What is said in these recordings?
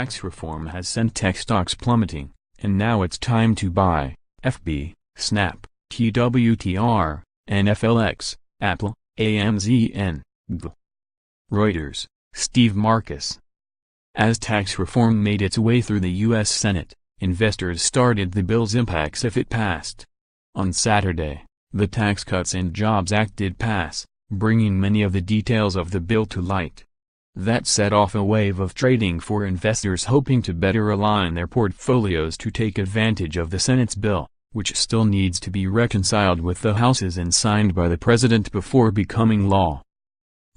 tax reform has sent tech stocks plummeting, and now it's time to buy. FB, Snap, TWTR, NFLX, Apple, AMZN, GOOGL. Reuters, Steve Marcus. As tax reform made its way through the U.S. Senate, investors started the bill's impacts if it passed. On Saturday, the Tax Cuts and Jobs Act did pass, bringing many of the details of the bill to light. That set off a wave of trading for investors hoping to better align their portfolios to take advantage of the Senate's bill, which still needs to be reconciled with the House's and signed by the President before becoming law.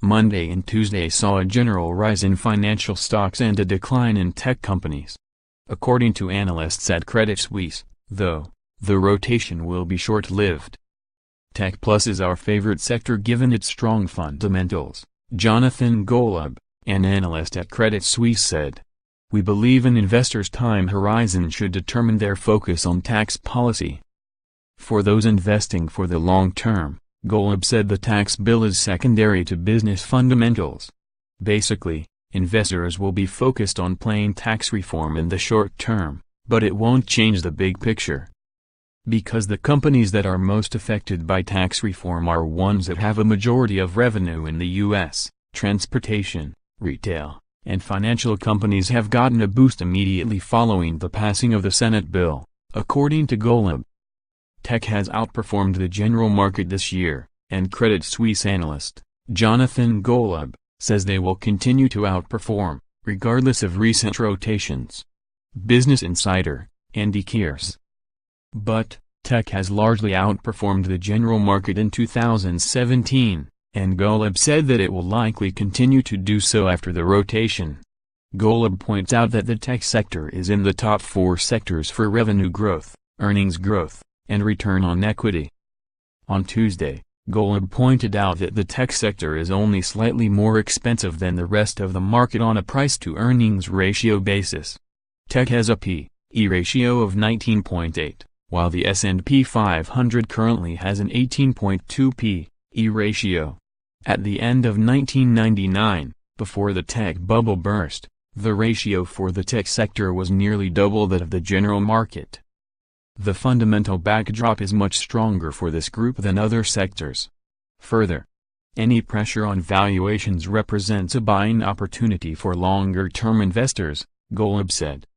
Monday and Tuesday saw a general rise in financial stocks and a decline in tech companies. According to analysts at Credit Suisse, though, the rotation will be short-lived. Tech Plus is our favorite sector given its strong fundamentals, Jonathan Golub, an analyst at Credit Suisse said. We believe an investor's time horizon should determine their focus on tax policy. For those investing for the long term, Golub said the tax bill is secondary to business fundamentals. Basically, investors will be focused on plain tax reform in the short term, but it won't change the big picture. Because the companies that are most affected by tax reform are ones that have a majority of revenue in the U.S., transportation, retail, and financial companies have gotten a boost immediately following the passing of the Senate bill, according to Golub. Tech has outperformed the general market this year, and Credit Suisse analyst, Jonathan Golub, says they will continue to outperform, regardless of recent rotations. Business Insider, Andy Kearse. But, tech has largely outperformed the general market in 2017, and Golub said that it will likely continue to do so after the rotation. Golub points out that the tech sector is in the top 4 sectors for revenue growth, earnings growth, and return on equity. On Tuesday, Golub pointed out that the tech sector is only slightly more expensive than the rest of the market on a price-to-earnings ratio basis. Tech has a P/E ratio of 19.8, while the S&P 500 currently has an 18.2 P/E ratio. At the end of 1999, before the tech bubble burst, the ratio for the tech sector was nearly double that of the general market. The fundamental backdrop is much stronger for this group than other sectors. Further, any pressure on valuations represents a buying opportunity for longer-term investors, Golub said.